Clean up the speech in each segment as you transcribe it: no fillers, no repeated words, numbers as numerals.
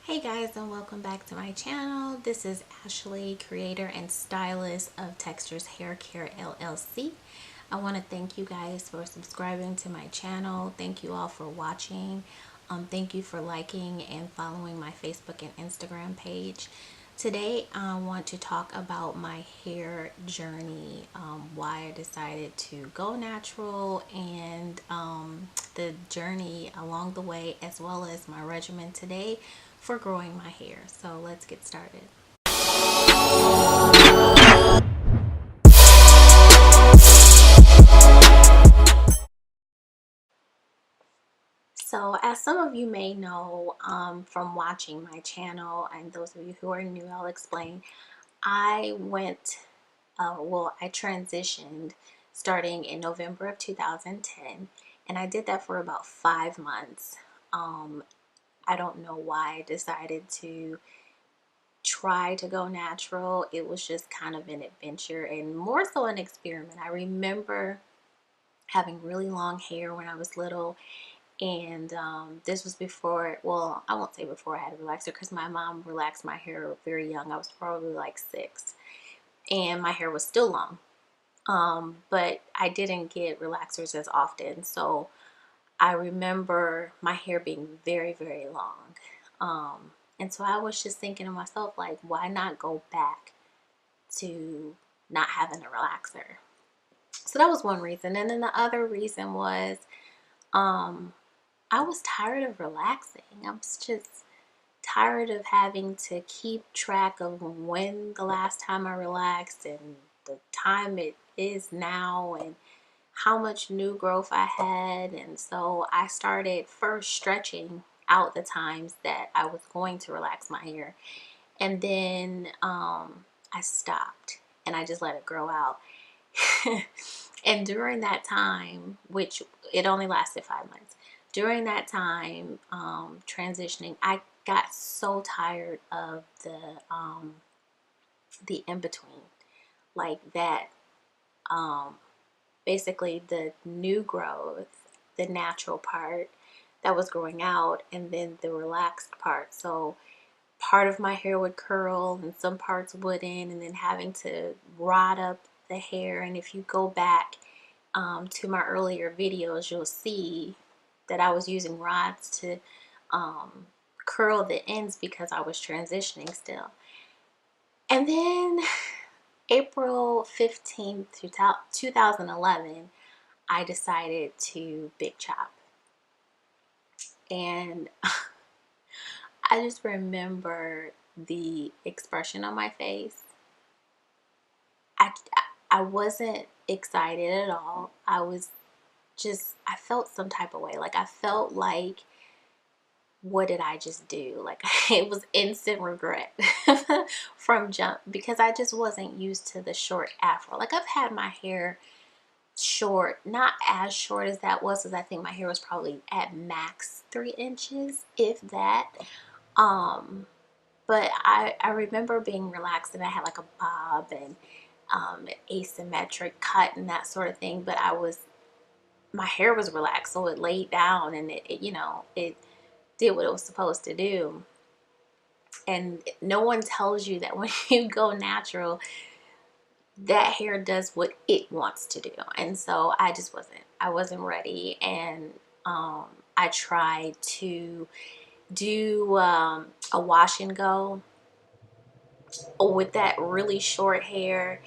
Hey guys, and welcome back to my channel. This is Ashley, creator and stylist of Textures Hair Care LLC. I want to thank you guys for subscribing to my channel. Thank you all for watching. Thank you for liking and following my Facebook and Instagram page. Today I want to talk about my hair journey, why I decided to go natural, and the journey along the way, as well as my regimen today for growing my hair. So let's get started. So as some of you may know, from watching my channel, and those of you who are new, I'll explain. I went, I transitioned starting in November of 2010, and I did that for about 5 months. I don't know why I decided to try to go natural. It was just kind of an adventure and more so an experiment. I remember having really long hair when I was little, and this was before, well, I won't say before I had a relaxer, because my mom relaxed my hair very young. I was probably like 6, and my hair was still long. But I didn't get relaxers as often, so I remember my hair being very, very long. And so I was just thinking to myself, like, why not go back to not having a relaxer? So that was one reason. And then the other reason was um, I was tired of relaxing. I was just tired of having to keep track of when the last time I relaxed and the time it is now and how much new growth I had. And so I started first stretching out the times that I was going to relax my hair. And then I stopped and I just let it grow out. And during that time, which it only lasted 5 months, during that time, transitioning, I got so tired of the in between, like that. Um, Basically, the new growth, the natural part that was growing out, and then the relaxed part. So part of my hair would curl and some parts wouldn't, and then having to rod up the hair. And if you go back to my earlier videos, you'll see that I was using rods to um, curl the ends because I was transitioning still. And then April 15th, 2011, I decided to big chop. And I just remember the expression on my face. I, I wasn't excited at all. I was just, I felt some type of way. Like, I felt like, what did I just do? Like, it was instant regret from jump, because I just wasn't used to the short afro. Like, I've had my hair short, not as short as that was, because I think my hair was probably at max 3 inches, if that. Um, but I remember being relaxed, and I had like a bob and asymmetric cut and that sort of thing. But my hair was relaxed, so it laid down, and it did what it was supposed to do. And no one tells you that when you go natural, that hair does what it wants to do. And so I wasn't ready. And I tried to do a wash and go with that really short hair.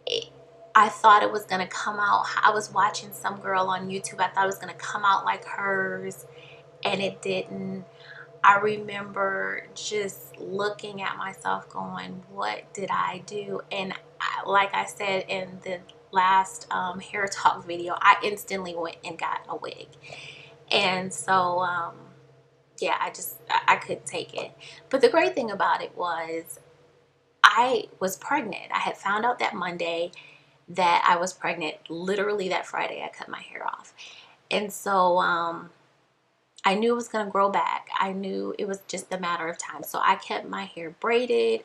it, I thought it was gonna come out. I was watching some girl on YouTube. I thought it was gonna come out like hers, and it didn't. I remember just looking at myself going, what did I do? And like I said in the last hair talk video, I instantly went and got a wig. And so, yeah, I couldn't take it. But the great thing about it was I was pregnant. I had found out that Monday that I was pregnant. Literally that Friday, I cut my hair off. And so, I knew it was going to grow back. I knew it was just a matter of time. So I kept my hair braided,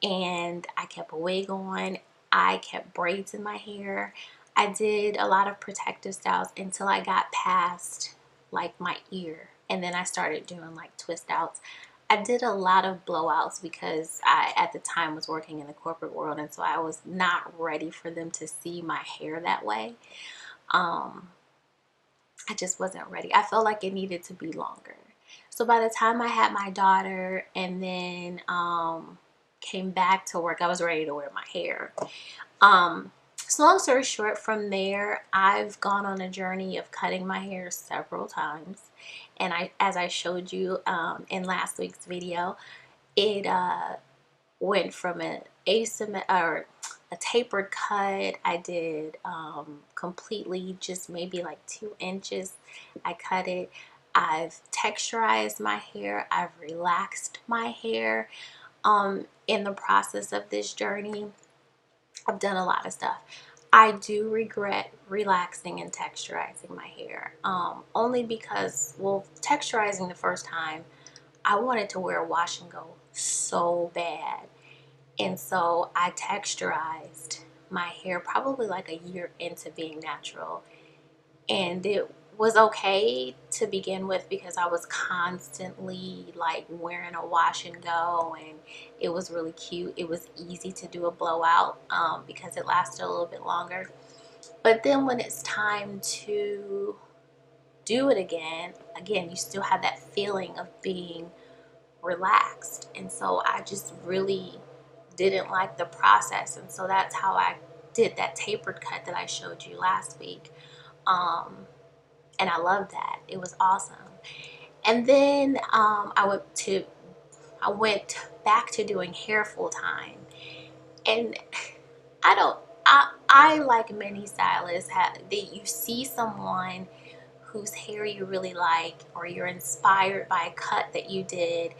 and I kept a wig on. I kept braids in my hair. I did a lot of protective styles until I got past like my ear. And then I started doing like twist outs. I did a lot of blowouts because I, at the time, was working in the corporate world, and so I was not ready for them to see my hair that way. Um, I just wasn't ready. I felt like it needed to be longer. So by the time I had my daughter and then came back to work, I was ready to wear my hair. So long story short, from there, I've gone on a journey of cutting my hair several times. And as I showed you in last week's video, it went from an or a tapered cut. I did completely just maybe like 2 inches. I cut it. I've texturized my hair. I've relaxed my hair. In the process of this journey, I've done a lot of stuff. I do regret relaxing and texturizing my hair. Only because, well, texturizing the first time, I wanted to wear a wash and go so bad. And so I texturized my hair probably like a year into being natural. And it was okay to begin with because I was constantly like wearing a wash and go, and it was really cute. It was easy to do a blowout because it lasted a little bit longer. But then when it's time to do it again, you still have that feeling of being relaxed. And so I just really didn't like the process. And so that's how I did that tapered cut that I showed you last week. Um, and I loved that. It was awesome. And then I went back to doing hair full time. And I don't I like many stylists that you see someone whose hair you really like, or you're inspired by a cut that you did.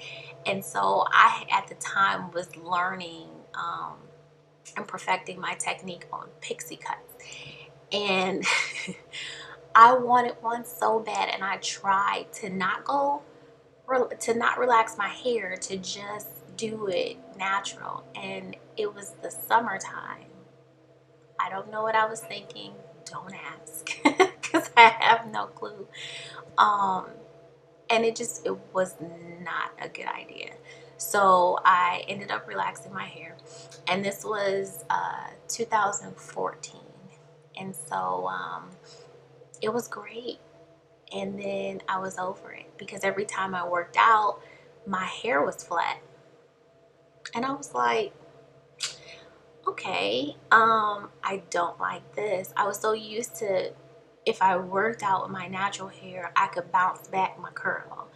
And so I at the time was learning and perfecting my technique on pixie cuts. And I wanted one so bad, and I tried to not relax my hair, to just do it natural. And it was the summertime. I don't know what I was thinking. Don't ask, because I have no clue. Um, and it was not a good idea. So I ended up relaxing my hair, and this was 2014. And so it was great. And then I was over it because every time I worked out, my hair was flat. And I was like, okay, I don't like this. I was so used to, if I worked out with my natural hair, I could bounce back my curl.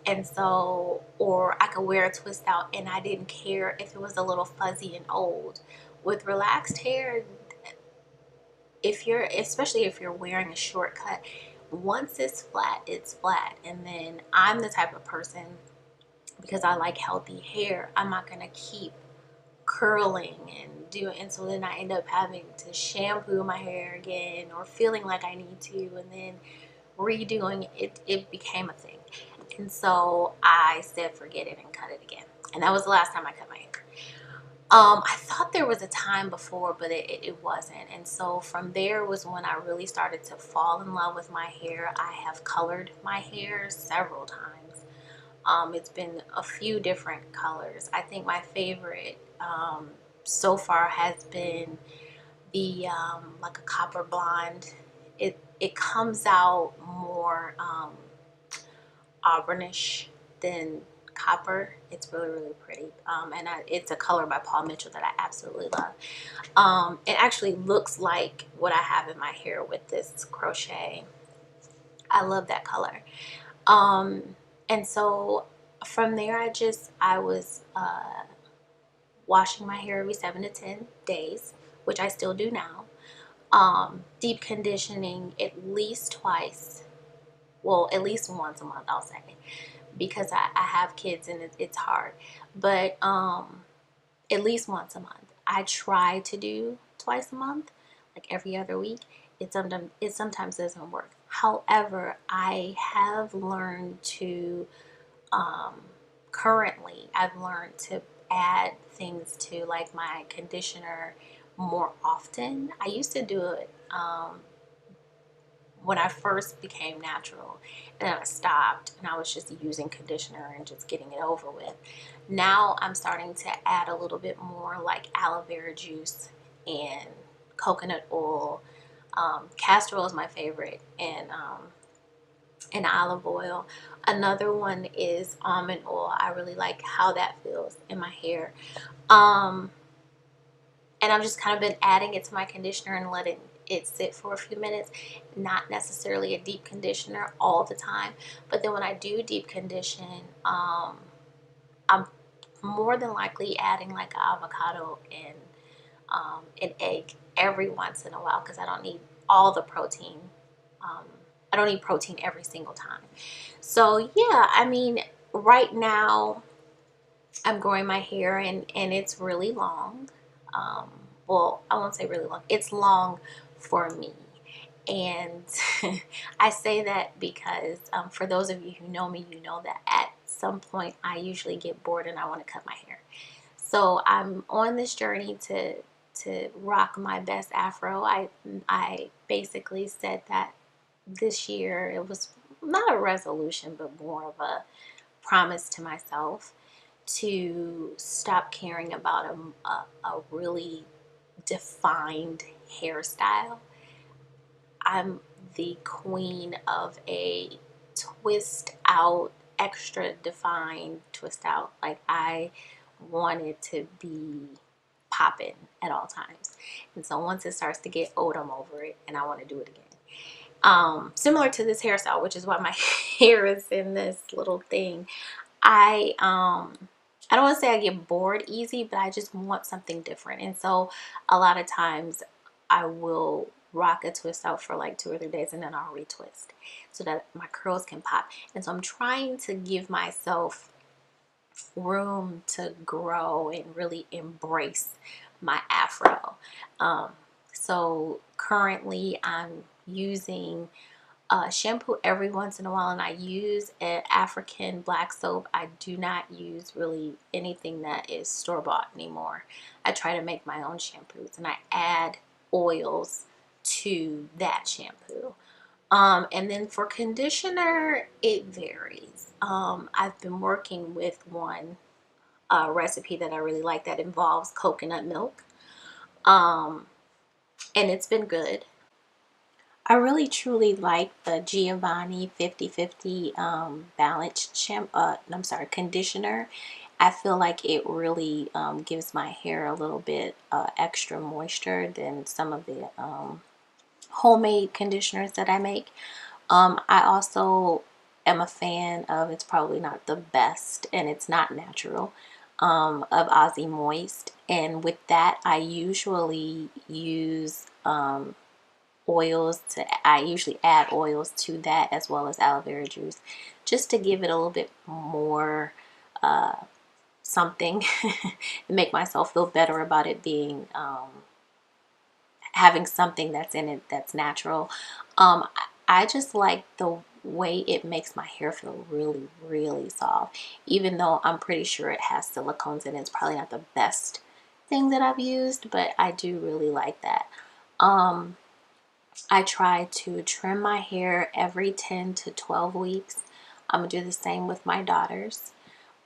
And so, or I could wear a twist out and I didn't care if it was a little fuzzy and old. With relaxed hair, especially if you're wearing a short cut, once it's flat. And then I'm the type of person, because I like healthy hair, I'm not gonna keep curling and doing, and so then I end up having to shampoo my hair again, or feeling like I need to, and then redoing it. It became a thing. And so I said forget it and cut it again. And that was the last time I cut my hair. I thought there was a time before, but it wasn't. And so from there was when I really started to fall in love with my hair. I have colored my hair several times. It's been a few different colors. I think my favorite so far has been the like a copper blonde. It comes out more auburnish than copper. It's really, really pretty. It's a color by Paul Mitchell that I absolutely love. It actually looks like what I have in my hair with this crochet. I love that color. And so from there, I was washing my hair every 7 to 10 days, which I still do now. Deep conditioning at least twice, well, at least once a month, I'll say, because I have kids and it's hard. But at least once a month. I try to do twice a month, like every other week. It sometimes doesn't work. However, I have learned to currently I've learned to add things to like my conditioner more often. I used to do it when I first became natural, and then I stopped and I was just using conditioner and just getting it over with. Now I'm starting to add a little bit more like aloe vera juice and coconut oil. Castor oil is my favorite, and olive oil. Another one is almond oil. I really like how that feels in my hair. Um, and I've just kind of been adding it to my conditioner and letting it sit for a few minutes. Not necessarily a deep conditioner all the time, but then when I do deep condition, I'm more than likely adding like avocado and an egg every once in a while because I don't need all the protein. Um, I don't need protein every single time. So yeah, I mean, right now I'm growing my hair and it's really long. Um, well, I won't say really long. It's long for me. And I say that because for those of you who know me, you know that at some point I usually get bored and I want to cut my hair. So I'm on this journey to rock my best afro. I basically said that this year it was not a resolution, but more of a promise to myself to stop caring about a really defined hairstyle. I'm the queen of a twist out, extra defined twist out. Like I want it to be popping at all times. And so once it starts to get old, I'm over it and I want to do it again. Similar to this hairstyle, which is why my hair is in this little thing. I don't want to say I get bored easy, but I just want something different. And so a lot of times I will rock a twist out for like 2 or 3 days and then I'll retwist so that my curls can pop. And so I'm trying to give myself room to grow and really embrace my afro. Um, so currently I'm using shampoo every once in a while, and I use an African black soap. I do not use really anything that is store-bought anymore. I try to make my own shampoos and I add oils to that shampoo. And then for conditioner, it varies. I've been working with one recipe that I really like that involves coconut milk. Um, and it's been good. I really truly like the Giovanni 50/50 balanced conditioner. I feel like it really gives my hair a little bit extra moisture than some of the homemade conditioners that I make. I also am a fan of, it's probably not the best and it's not natural, of Aussie Moist. And with that, I usually use I usually add oils to that as well as aloe vera juice just to give it a little bit more something and make myself feel better about it being having something that's in it that's natural. I just like the way it makes my hair feel really, really soft, even though I'm pretty sure it has silicones in it. It's probably not the best thing that I've used, but I do really like that. I try to trim my hair every 10 to 12 weeks. I'm gonna do the same with my daughters.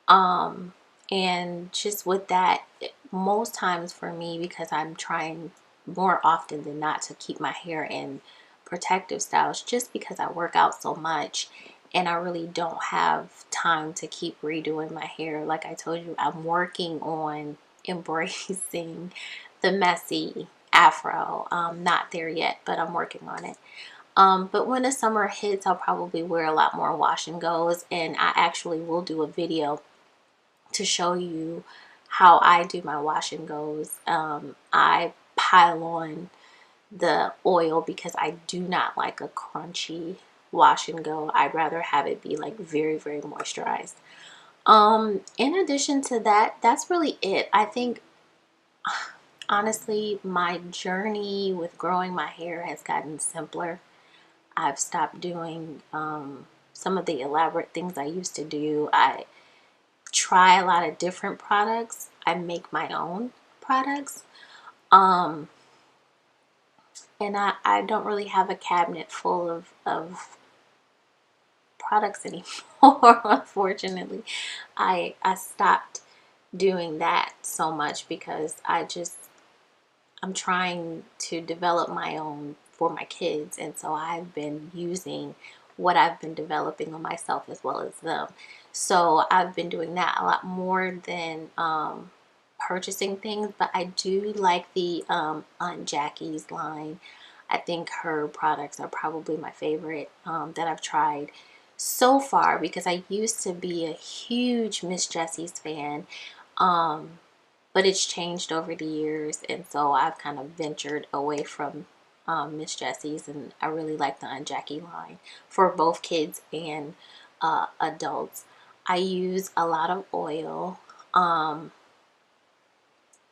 And just with that, most times for me, because I'm trying more often than not to keep my hair in protective styles, just because I work out so much and I really don't have time to keep redoing my hair. Like I told you, I'm working on embracing the messy afro. Not there yet, but I'm working on it. But when the summer hits, I'll probably wear a lot more wash and goes, and I actually will do a video to show you how I do my wash and goes. I pile on the oil because I do not like a crunchy wash and go. I'd rather have it be like very, very moisturized. In addition to that, that's really it. I think honestly, my journey with growing my hair has gotten simpler. I've stopped doing some of the elaborate things I used to do. I try a lot of different products. I make my own products. Um, And I don't really have a cabinet full of products anymore. Unfortunately, I stopped doing that so much because I'm trying to develop my own for my kids, and so I've been using what I've been developing on myself as well as them. So I've been doing that a lot more than purchasing things, but I do like the Aunt Jackie's line. I think her products are probably my favorite that I've tried so far, because I used to be a huge Miss Jessie's fan. Um, but it's changed over the years, and so I've kind of ventured away from Miss Jessie's, and I really like the Aunt Jackie line for both kids and adults. I use a lot of oil. Um,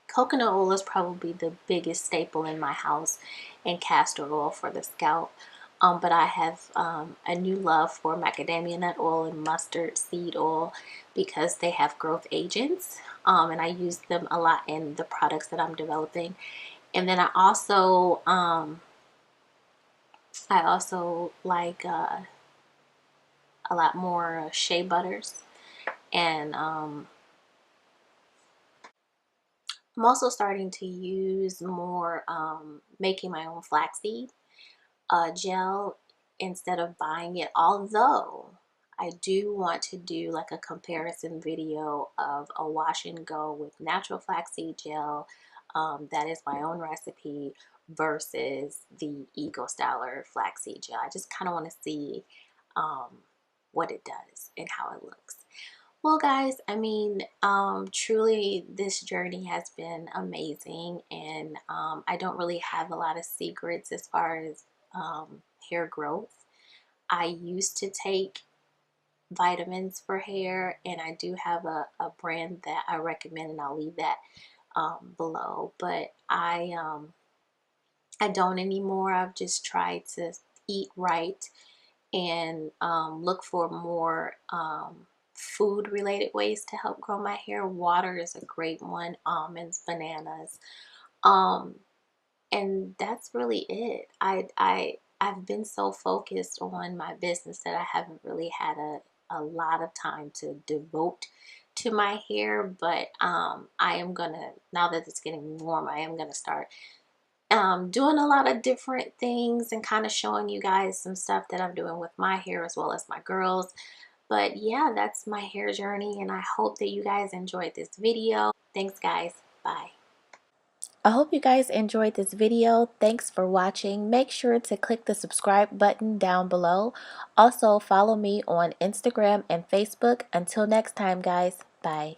Coconut oil is probably the biggest staple in my house, and castor oil for the scalp. But I have a new love for macadamia nut oil and mustard seed oil because they have growth agents, and I use them a lot in the products that I'm developing. And then I also like a lot more shea butters, and I'm also starting to use more making my own flaxseed gel instead of buying it. Although I do want to do like a comparison video of a wash and go with natural flaxseed gel that is my own recipe versus the Eco Styler flaxseed gel. I just kind of want to see um, what it does and how it looks. Well, guys, I mean, truly, this journey has been amazing, and I don't really have a lot of secrets as far as hair growth. I used to take vitamins for hair, and I do have a brand that I recommend, and I'll leave that below. But I don't anymore. I've just tried to eat right and look for more food related ways to help grow my hair. Water is a great one, almonds, bananas, um, and that's really it. I've been so focused on my business that I haven't really had a lot of time to devote to my hair. But I am gonna, now that it's getting warm, I am gonna start doing a lot of different things and kind of showing you guys some stuff that I'm doing with my hair as well as my girls. But yeah, that's my hair journey, and I hope that you guys enjoyed this video. Thanks, guys. Bye. I hope you guys enjoyed this video. Thanks for watching. Make sure to click the subscribe button down below. Also, follow me on Instagram and Facebook. Until next time, guys. Bye.